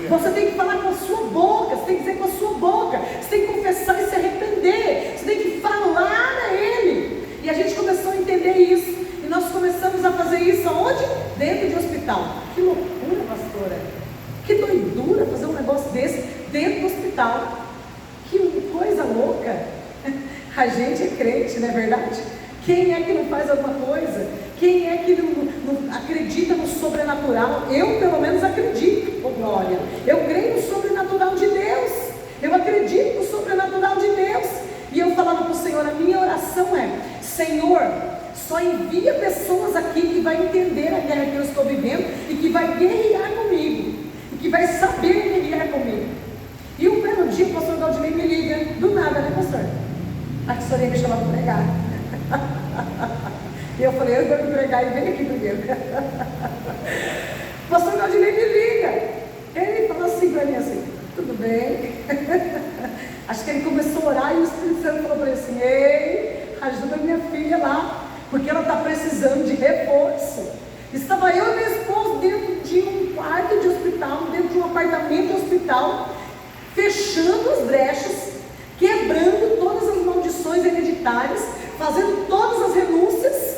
Você tem que falar com a sua boca, você tem que dizer com a sua boca, você tem que confessar e se arrepender, você tem que falar a Ele. E a gente começou a entender isso, e nós começamos a fazer isso aonde? Dentro de hospital. Que loucura, pastora, que doidura fazer um negócio desse dentro do hospital. Que coisa louca. A gente é crente, não é verdade? Quem é que não faz alguma coisa? Quem é que não acredita no sobrenatural? Eu pelo menos acredito, glória. Eu creio no sobrenatural de Deus. Eu acredito no sobrenatural de Deus. E eu falava para o Senhor, a minha oração é: Senhor, só envia pessoas aqui que vai entender a guerra que eu estou vivendo, e que vai guerrear comigo, e que vai saber guerrear comigo. E um belo dia o pastor Galdinei me liga, do nada, né, pastor? A pastora ia me chamar para pregar. E eu falei: eu vou me pregar e vem aqui primeiro. O pastor Galdinei me liga. Ele falou assim para mim assim: tudo bem? Acho que ele começou a orar, e o Espírito Santo falou para ele assim: ei, ajuda minha filha lá, porque ela está precisando de reforço. Estava eu e meu esposo dentro de um quarto de hospital, dentro de um apartamento de hospital, fechando as brechas, quebrando todas as maldições hereditárias, fazendo todas as renúncias.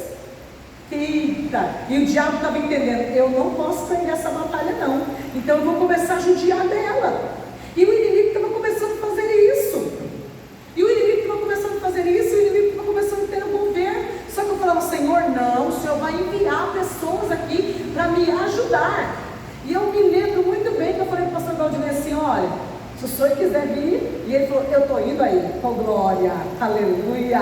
Eita! E o diabo estava entendendo: eu não posso perder essa batalha não, então eu vou começar a judiar dela. E o inimigo estava começando a fazer isso, e o inimigo estava começando a fazer isso, e o inimigo estava começando a ter o governo. Só que eu falava: Senhor, não, o Senhor vai enviar pessoas aqui para me ajudar. Se o senhor quiser vir, e ele falou, eu estou indo aí, com glória, aleluia.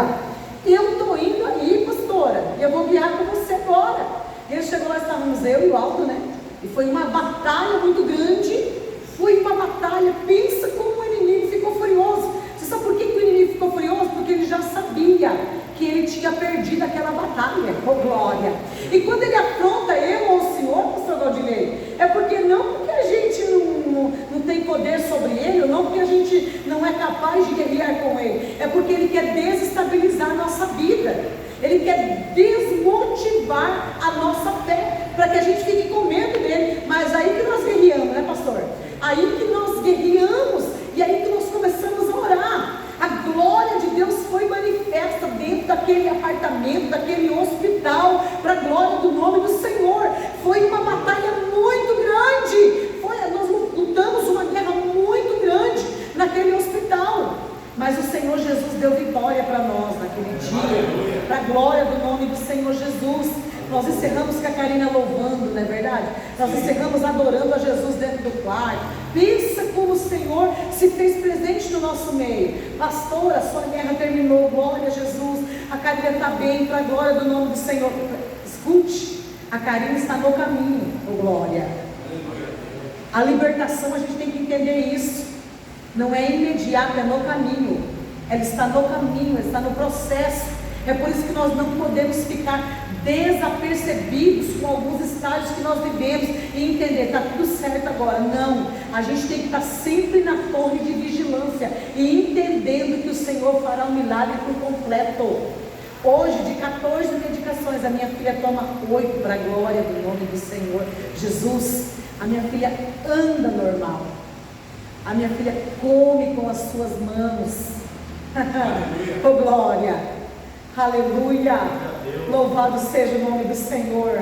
Eu estou indo aí, pastora, e eu vou guiar com você agora. E ele chegou lá, estávamos eu e o Aldo, né? E foi uma batalha muito grande, foi uma batalha, pensa como o inimigo ficou furioso. Você sabe por que o inimigo ficou furioso? Porque ele já sabia que ele tinha perdido aquela batalha, oh glória. E quando ele afronta eu ou o senhor, pastor Valdinei, é porque não porque a gente não tem poder sobre ele, ou não porque a gente não é capaz de guerrear com ele, é porque ele quer desestabilizar a nossa vida, ele quer desmotivar a nossa fé, para que a gente fique com medo dele. Mas aí que nós guerreamos, né, pastor? Aí que nós guerreamos, e aí que nós começamos a orar. A glória de Deus foi manifesta dentro daquele apartamento, daquele hospital, para a glória do nome do Senhor. Foi uma batalha muito grande, nós lutamos uma guerra muito grande naquele hospital, mas o Senhor Jesus deu vitória para nós naquele dia, para a glória do nome do Senhor Jesus. Nós encerramos com a Karina louvando, não é verdade? Nós encerramos adorando a Jesus dentro do quarto. Pensa como o Senhor se fez presente no nosso meio. Pastora, sua guerra terminou, glória a Jesus. A Karina está bem, para a glória do nome do Senhor. Escute, a Karina está no caminho, oh glória. A libertação, a gente tem que entender isso. Não é imediata, é no caminho. Ela está no caminho, ela está no processo. É por isso que nós não podemos ficar desapercebidos com alguns estágios que nós vivemos e entender, está tudo certo agora. Não, a gente tem que estar sempre na torre de vigilância e entendendo que o Senhor fará um milagre por completo. Hoje, de 14 medicações, a minha filha toma 8 para a glória do nome do Senhor Jesus. A minha filha anda normal, a minha filha come com as suas mãos. Oh glória, aleluia, louvado seja o nome do Senhor.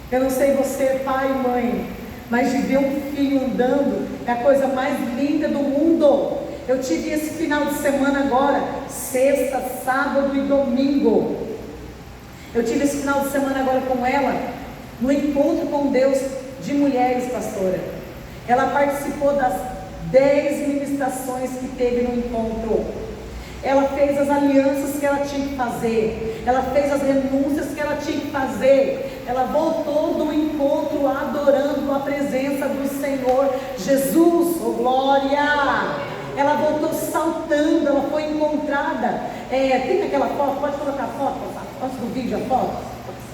Eu não sei você, pai e mãe, mas de ver um filho andando é a coisa mais linda do mundo. Eu tive esse final de semana agora, sexta, sábado e domingo. Eu tive esse final de semana agora com ela, no encontro com Deus de mulheres, pastora. Ela participou das 10 ministrações que teve no encontro. Ela fez as alianças que ela tinha que fazer, ela fez as renúncias que ela tinha que fazer, ela voltou do encontro adorando a presença do Senhor Jesus, oh glória. Ela voltou saltando, ela foi encontrada. Tem aquela foto, pode colocar a foto, antes do vídeo a foto,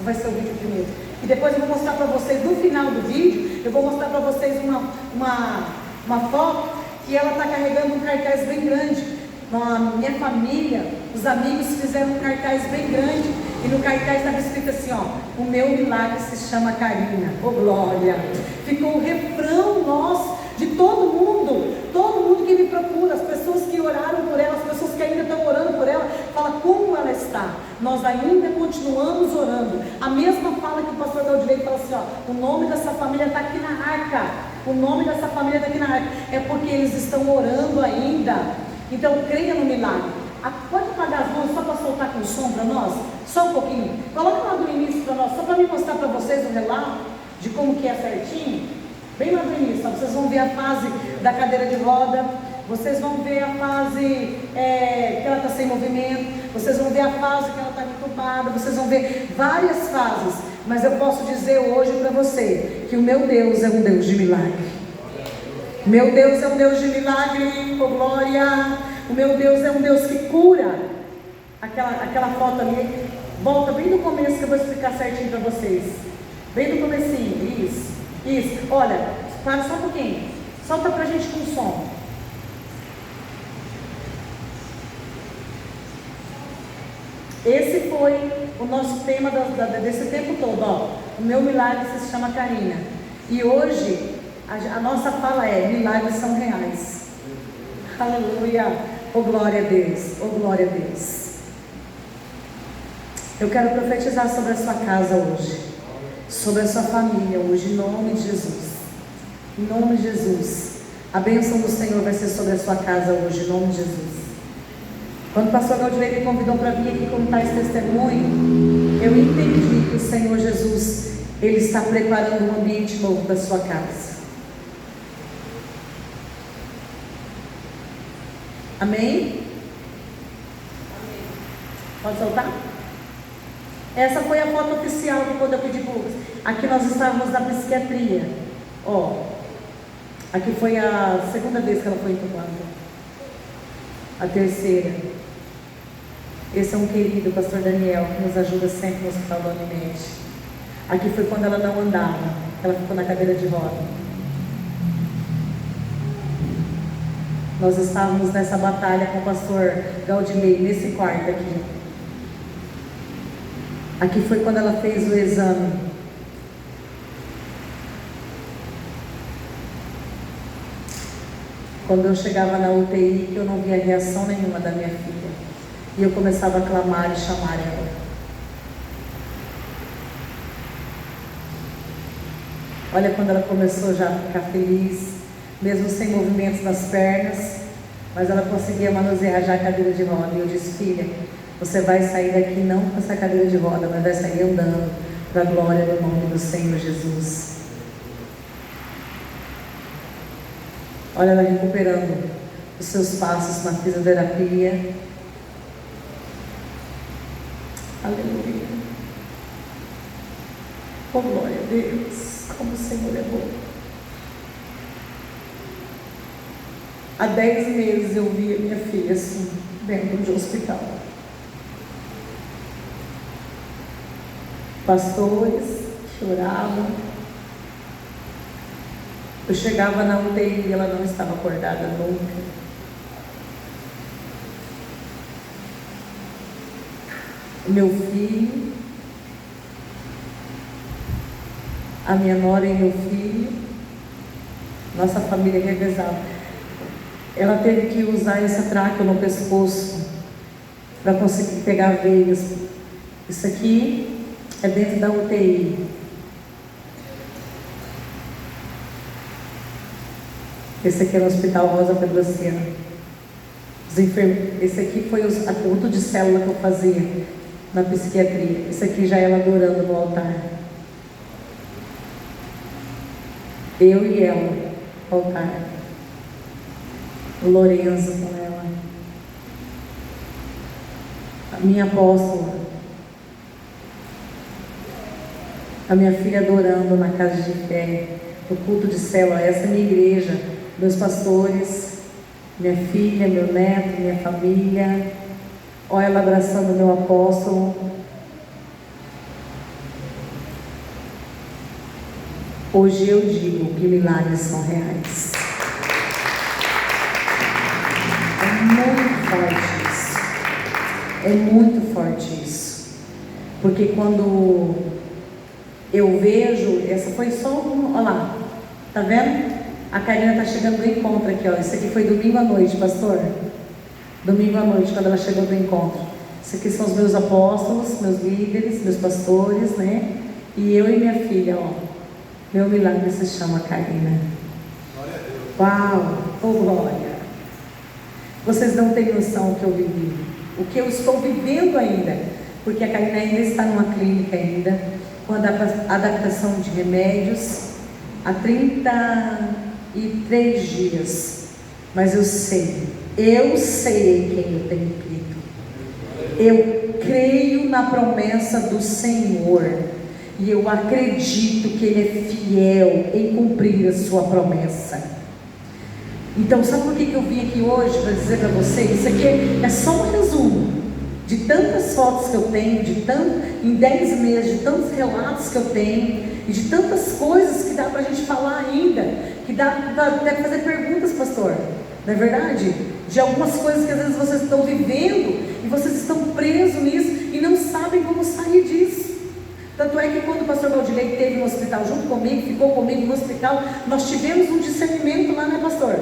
vai ser o vídeo primeiro, e depois eu vou mostrar para vocês, no final do vídeo, eu vou mostrar para vocês uma foto, que ela está carregando um cartaz bem grande. Na minha família, os amigos fizeram um cartaz bem grande, e no cartaz estava escrito assim, ó, o meu milagre se chama Karina, oh glória. Ficou o refrão nosso, de todo mundo que me procura, as pessoas que oraram por ela, as pessoas que ainda estão orando por ela, fala como ela está. Nós ainda continuamos orando. A mesma fala que o pastor Valdinei fala assim, ó, o nome dessa família está aqui na arca, o nome dessa família está aqui na arca, é porque eles estão orando ainda. Então creia no milagre. Pode apagar as mãos só para soltar com som para nós? Só um pouquinho. Coloca lá do início para nós, só para me mostrar para vocês o relato de como que é certinho. Bem lá do início, ó, vocês vão ver a fase da cadeira de roda, vocês vão ver a fase que ela está sem movimento, vocês vão ver a fase que ela está entubada, vocês vão ver várias fases. Mas eu posso dizer hoje para você que o meu Deus é um Deus de milagre. Meu Deus é um Deus de milagre, oh glória. O meu Deus é um Deus que cura. Aquela foto ali, volta bem no começo que eu vou explicar certinho para vocês. Bem no comecinho, isso. Olha, para só um pouquinho, solta pra gente com som. Esse foi o nosso tema desse tempo todo, ó. O meu milagre se chama Karina. E hoje a nossa fala é: milagres são reais. Aleluia, oh glória a Deus, oh glória a Deus. Eu quero profetizar sobre a sua casa hoje, sobre a sua família hoje, em nome de Jesus. Em nome de Jesus. A bênção do Senhor vai ser sobre a sua casa hoje, em nome de Jesus. Quando o pastor Valdinei me convidou para vir aqui contar esse testemunho, eu entendi que o Senhor Jesus, Ele está preparando um ambiente novo da sua casa. Amém? Pode soltar? Essa foi a foto oficial de quando eu pedi para o Lucas. Aqui nós estávamos na psiquiatria. Ó, aqui foi a segunda vez que ela foi entubada. A terceira. Esse é um querido, o pastor Daniel, que nos ajuda sempre no hospital da Unimed. Aqui foi quando ela não andava, ela ficou na cadeira de roda. Nós estávamos nessa batalha com o pastor Galdilei, nesse quarto aqui. Aqui foi quando ela fez o exame. Quando eu chegava na UTI, que eu não via reação nenhuma da minha filha. E eu começava a clamar e chamar ela. Olha quando ela começou já a ficar feliz, mesmo sem movimentos nas pernas, mas ela conseguia manusear já a cadeira de roda. E eu disse: filha, você vai sair daqui não com essa cadeira de roda, mas vai sair andando para a glória do nome do Senhor Jesus. Olha ela recuperando os seus passos na fisioterapia. Aleluia. Oh, glória a Deus, como o Senhor é bom. Há 10 meses eu vi a minha filha assim, dentro de um hospital. Pastores choravam. Eu chegava na UTI e ela não estava acordada nunca. O meu filho, a minha nora e meu filho, nossa família revezava. Ela teve que usar essa traca no pescoço para conseguir pegar veias. Isso aqui é dentro da UTI. Esse aqui é no Hospital Rosa Pedrociana. Esse aqui foi o culto de célula que eu fazia na psiquiatria. Esse aqui já ela adorando no altar. Eu e ela no altar. O Lorenzo com ela. A minha apóstola. A minha filha adorando na casa de fé. No culto de célula. Essa é a minha igreja. Meus pastores, minha filha, meu neto, minha família. Olha ela abraçando o meu apóstolo. Hoje eu digo que milagres são reais. É muito forte isso. É muito forte isso. Porque quando eu vejo, essa foi só olha lá, tá vendo? A Karina está chegando do encontro aqui, ó. Isso aqui foi domingo à noite, pastor. Domingo à noite, quando ela chegou do encontro. Isso aqui são os meus apóstolos, meus líderes, meus pastores, né? E eu e minha filha, ó. Meu milagre se chama Karina. Uau! Oh, glória! Vocês não têm noção do que eu vivi. O que eu estou vivendo ainda. Porque a Karina ainda está numa clínica ainda, com adaptação de remédios, há 33 dias. Mas eu sei quem eu tenho crido. Eu creio na promessa do Senhor. E eu acredito que Ele é fiel em cumprir a sua promessa. Então, sabe por que eu vim aqui hoje para dizer para vocês? Isso aqui é só um resumo de tantas fotos que eu tenho, em 10 meses, de tantos relatos que eu tenho, e de tantas coisas que dá para a gente falar ainda, que dá até fazer perguntas, pastor, não é verdade? De algumas coisas que às vezes vocês estão vivendo, e vocês estão presos nisso, e não sabem como sair disso. Tanto é que quando o pastor Galdilei esteve no hospital junto comigo, ficou comigo no hospital, nós tivemos um discernimento lá, né, pastor?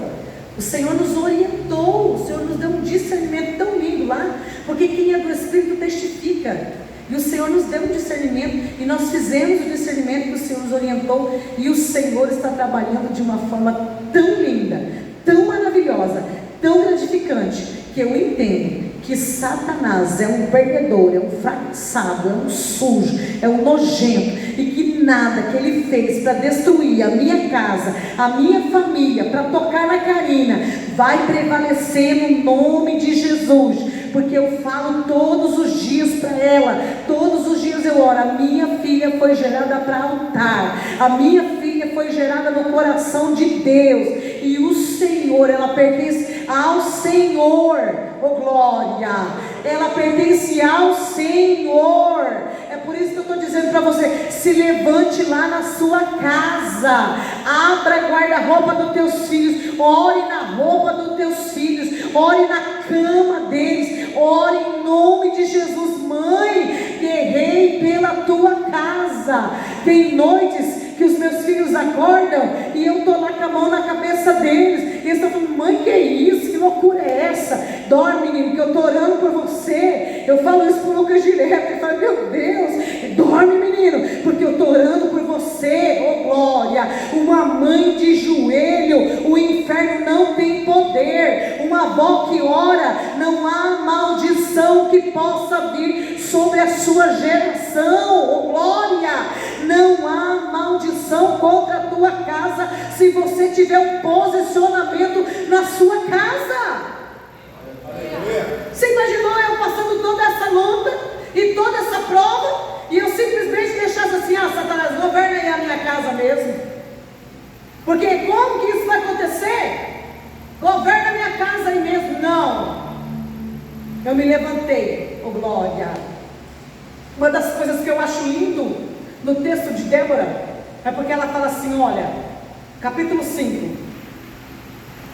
O Senhor nos orientou, o Senhor nos deu um discernimento tão lindo lá, porque quem é do Espírito testifica. E o Senhor nos deu um discernimento, e nós fizemos o discernimento que o Senhor nos orientou, e o Senhor está trabalhando de uma forma tão linda, tão maravilhosa, tão gratificante, que eu entendo que Satanás é um perdedor, é um fracassado, é um sujo, é um nojento, e que nada que ele fez para destruir a minha casa, a minha família, para tocar na Karina, vai prevalecer no nome de Jesus. Porque eu falo todos os dias para ela, todos os dias eu oro. A minha filha foi gerada para altar, a minha filha foi gerada no coração de Deus, e o Senhor, ela pertence ao Senhor, oh glória, ela pertence ao Senhor. É por isso que eu estou dizendo para você: se levante lá na sua casa, abra guarda-roupa dos teus filhos, ore na roupa dos teus filhos, ore na cama deles, ore em nome de Jesus. Mãe, guerrei pela tua casa. Tem noites que os meus filhos acordam e eu estou lá com a mão na cabeça deles, e eles estão falando: mãe, que é isso? Que loucura é essa? Dorme, menino, que eu estou orando por você. Eu falo isso para o Lucas direto, ele fala: meu Deus, dorme, menino, porque eu estou orando por você, oh glória. Uma mãe de joelho, o inferno não tem poder. Uma avó que ora, não há maldição que possa vir sobre a sua geração, oh glória. Não há maldição contra a tua casa, se você tiver um posicionamento na sua casa. Você imaginou eu passando toda essa luta e toda essa prova, e eu simplesmente deixasse assim: ah, Satanás, governa aí a minha casa mesmo? Porque como que isso vai acontecer? Governa a minha casa aí mesmo? Não. Eu me levantei, oh glória. Uma das coisas que eu acho lindo no texto de Débora é porque ela fala assim: olha, capítulo 5,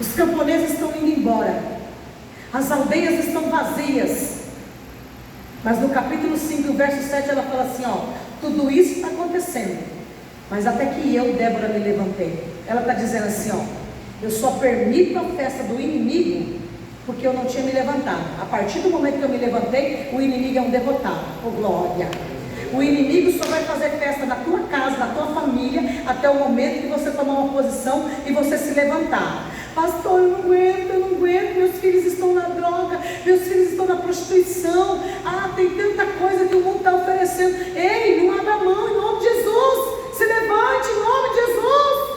os camponeses estão indo embora, as aldeias estão vazias, mas no capítulo 5, verso 7, ela fala assim: ó, tudo isso está acontecendo, mas até que eu, Débora, me levantei. Ela está dizendo assim: ó, eu só permito a festa do inimigo porque eu não tinha me levantado. A partir do momento que eu me levantei, o inimigo é um derrotado, oh glória. O inimigo só vai fazer festa na tua casa, na tua família, até o momento que você tomar uma posição e você se levantar. Pastor, eu não aguento, meus filhos estão na droga, meus filhos estão na prostituição, tem tanta coisa que o mundo está oferecendo. Ei, não abra mão em nome de Jesus, se levante em nome de Jesus.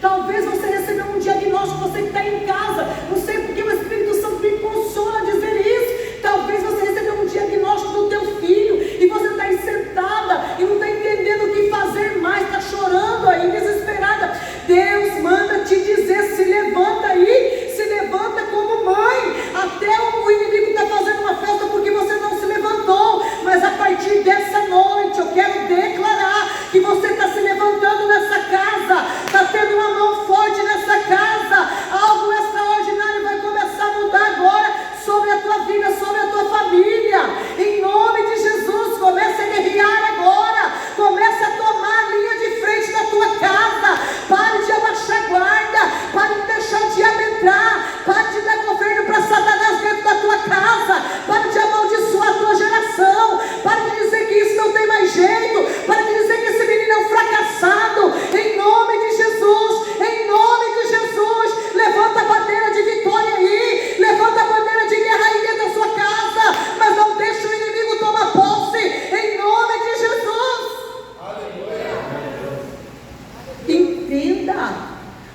Talvez você recebeu um diagnóstico, você que está em casa, não sei porque o Espírito Santo me impulsiona a dizer isso. Talvez você recebeu um diagnóstico do teu filho, e você está aí sentada e não está entendendo o que fazer mais, está chorando aí, desesperada. Deus manda te dizer: se levanta aí, se levanta como mãe. Até o inimigo está fazendo uma festa porque você não se levantou, mas a partir dessa noite eu quero declarar que você está se levantando nessa casa, está tendo uma mão forte nessa casa, algo extraordinário vai começar a mudar agora sobre a tua vida, sobre a tua família, em nome de Jesus. Comece a guerrear agora, comece a tomar a linha de frente da tua casa, pare de abaixar guarda, pare de deixar o diabo entrar, pare de dar governo para Satanás dentro da tua casa, pare de amaldiçoar a tua geração, pare de dizer que isso não tem mais jeito, pare de dizer que esse menino é um fracassado, em nome de Jesus, em nome de Jesus. Levanta a bandeira de vitória aí, levanta a bandeira de guerra aí dentro da sua casa, mas não deixe o inimigo tomar posse, em nome de Jesus. Aleluia. Entenda,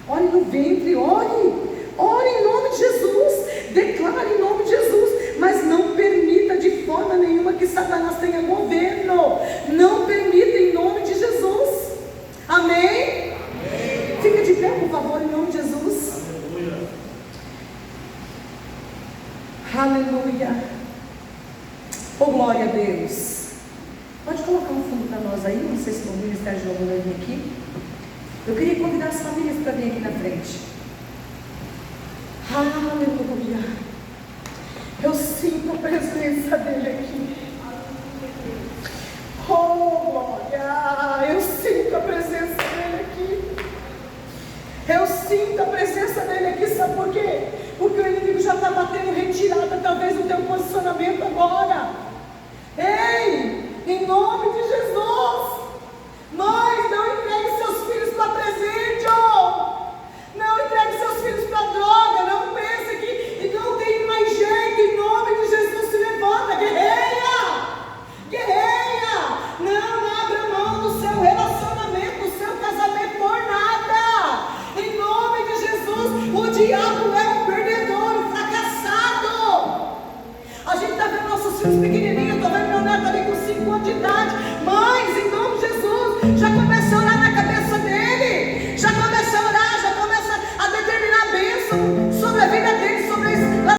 olhe no ventre, ore em nome de Jesus, declare em nome de Jesus, mas não permita de forma nenhuma que Satanás tenha governo, não permita em nome de Jesus. Amém? Amém. Fica de pé, por favor, em nome de Jesus. Aleluia. Oh glória a Deus. Pode colocar um fundo para nós aí, não sei se o Ministério de Louvor vai vir aqui. Eu queria convidar as famílias para vir aqui na frente. Aleluia. Eu sinto a presença dele aqui. Oh glória. Eu sinto a presença dele aqui. Eu sinto a presença dele aqui, sabe por quê? Porque o inimigo já está batendo retirada através do teu posicionamento agora. Ei, em nome de Jesus. Mães, não entregue seus filhos para presente, não entregue seus filhos para droga, não pense que não tem mais jeito, em nome de Jesus. Se levanta, guerreia, não abra mão do seu relacionamento. filhos pequenininhos, estou vendo meu neto ali com 5 anos de idade.